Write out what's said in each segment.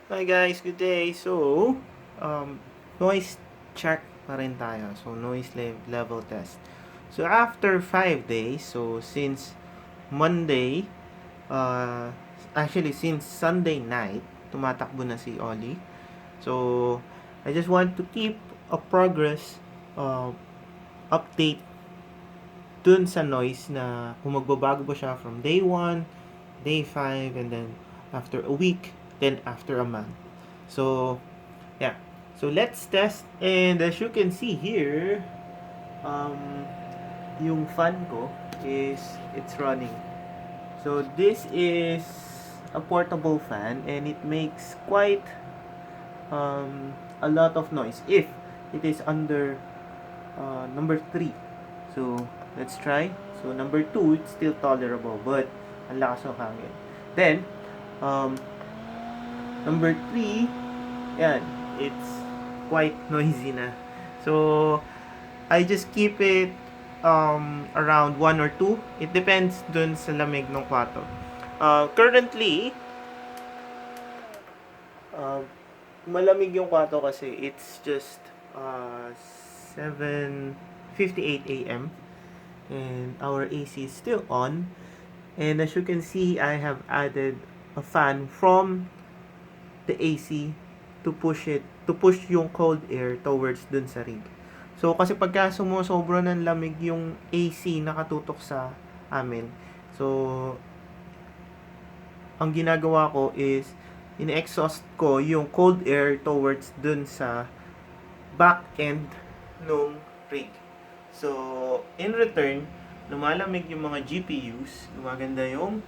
Hi guys, good day. So, noise check pa rin tayo. So, noise level test. So, after 5 days, so since Monday, actually since Sunday night, tumatakbo na si Ollie. So, I just want to keep a progress update dun sa noise na kung magbabago ba siya from day 1, day 5, and then after a week, then after a month. So, yeah. So, let's test. And as you can see here, yung fan ko is, it's running. So, this is a portable fan and it makes quite a lot of noise if it is under number 3. So, let's try. So, number 2, it's still tolerable, but ang lakas ng hangin. Then, um, number 3, yan, it's quite noisy na. So, I just keep it around 1 or 2. It depends dun sa lamig ng kwarto. Currently, uh, malamig yung kwarto kasi it's just 7:58 a.m. and our AC is still on. And as you can see, I have added a fan from the AC to push yung cold air towards dun sa rig. So, kasi pagka sumusobra ng lamig yung AC nakatutok sa amin, so, ang ginagawa ko is, in-exhaust ko yung cold air towards dun sa back end nung rig. So, in return, lumalamig yung mga GPUs, gumaganda yung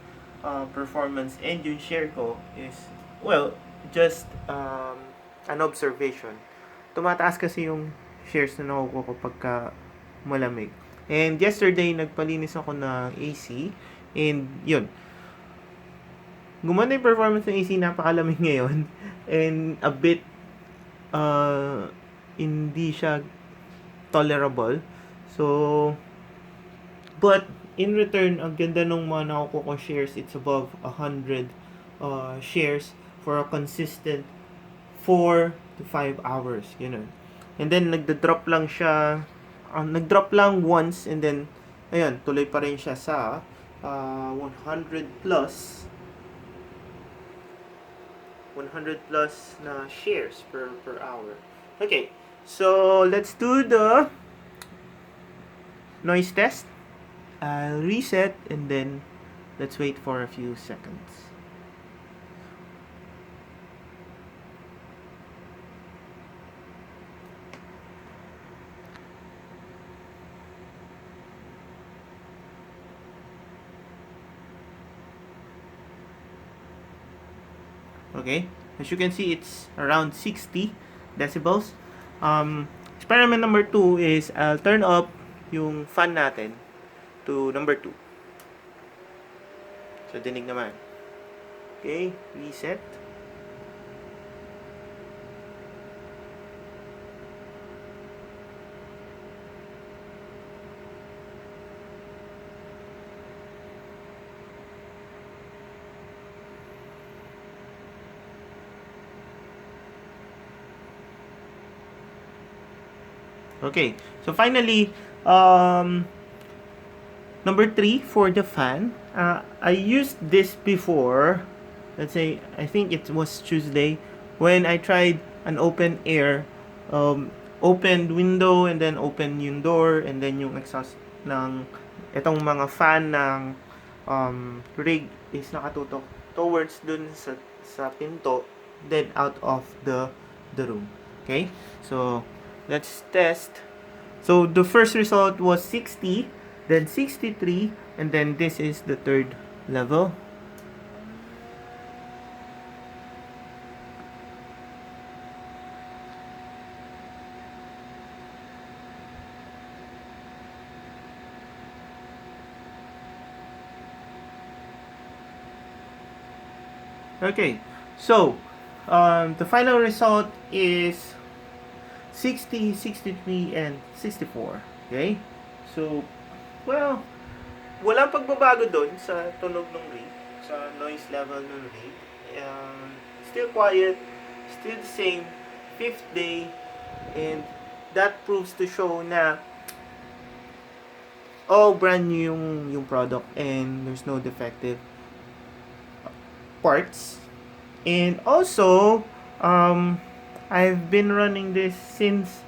performance, and yung share ko is, well, just an observation. Tumataas kasi yung shares na nakukuha ko pagka malamig. And yesterday, nagpalinis ako ng AC, and yun, gumanda yung performance ng AC, napakalamig ngayon, and a bit hindi siya tolerable. So, but in return, ang ganda nung mga nakukuha kong shares. It's above 100 shares for a consistent 4 to 5 hours. Ganun. And then, nagda-drop lang siya. Nag-drop lang once and then, ayun, tuloy pa rin siya sa 100 plus 100 plus na shares per hour. Okay, so let's do the noise test. I'll reset and then let's wait for a few seconds. Okay, as you can see, it's around 60 decibels. Experiment number 2 is I'll turn up yung fan natin to number 2. So, dinig naman. Okay, reset. Okay, so finally, number 3 for the fan. I used this before. Let's say, I think it was Tuesday when I tried an open air, opened window and then open yung door and then yung exhaust ng itong mga fan ng rig is nakatutok towards dun sa pinto, then out of the room. Okay, so let's test. So the first result was 60, then 63, and then this is the third level. Okay, so the final result is 60, 63, and 64. Okay? So, well, walang pagbabago doon sa tunog ng rig, sa noise level ng rig. Still quiet, still the same, 5th day, and that proves to show na brand new yung product and there's no defective parts. And also, I've been running this since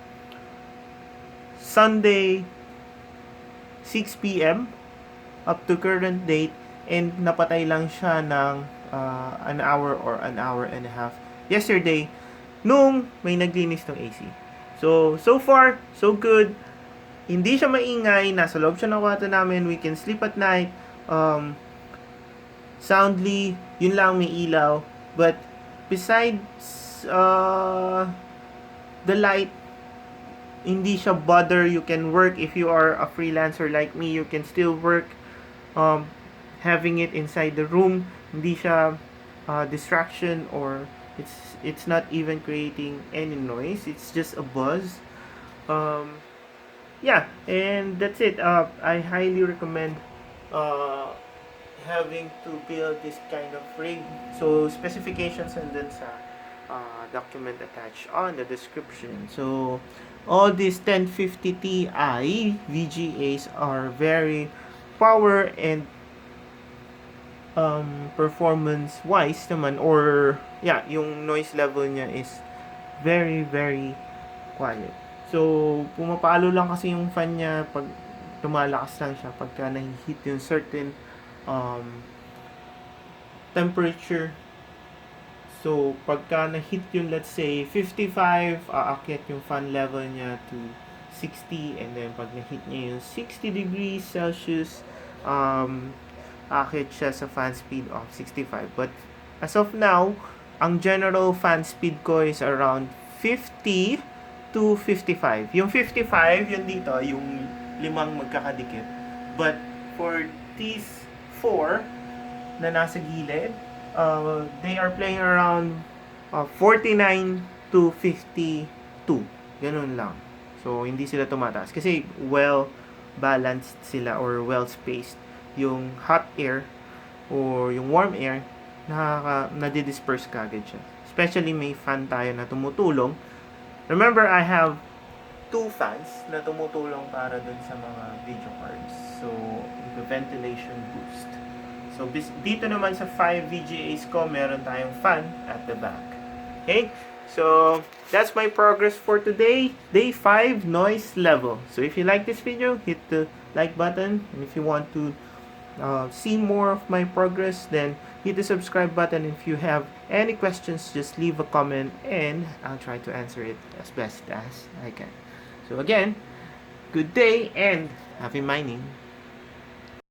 Sunday 6 p.m. up to current date, and napatay lang siya ng an hour or an hour and a half yesterday nung may naglinis ng AC. So far, so good. Hindi siya maingay, nasa loob siya ng kwarto namin, we can sleep at night, soundly, yun lang, may ilaw. But besides the light, hindi siya bother. You can work if you are a freelancer like me. You can still work having it inside the room. Hindi siya distraction, or it's not even creating any noise. It's just a buzz. Yeah, and that's it. I highly recommend having to build this kind of rig. So specifications and then sa document attached on the description. So all these 1050 Ti VGAs are very power and performance wise naman, or yeah, yung noise level niya is very quiet. So pumapalo lang kasi yung fan niya pag lumalakas lang siya pagka nahihit yung certain temperature. So pagka nahit yung, let's say 55, aakyat yung fan level niya to 60, and then pag nahit niya yung 60 degrees Celsius, aakyat siya sa fan speed of 65. But as of now, ang general fan speed ko is around 50 to 55. Yung 55, yun dito, yung limang magkakadikit. But for these 4 na nasa gilid, they are playing around 49 to 52. Ganun lang. So, hindi sila tumataas. Kasi well-balanced sila or well-spaced. Yung hot air or yung warm air, nadidisperse kagad siya. Especially may fan tayo na tumutulong. Remember, I have 2 fans na tumutulong para dun sa mga video cards. So, the ventilation boost. So, dito naman sa 5 VGAs ko, meron tayong fan at the back. Okay? So, that's my progress for today. Day 5, noise level. So, if you like this video, hit the like button. And if you want to see more of my progress, then hit the subscribe button. If you have any questions, just leave a comment and I'll try to answer it as best as I can. So again, good day and happy mining.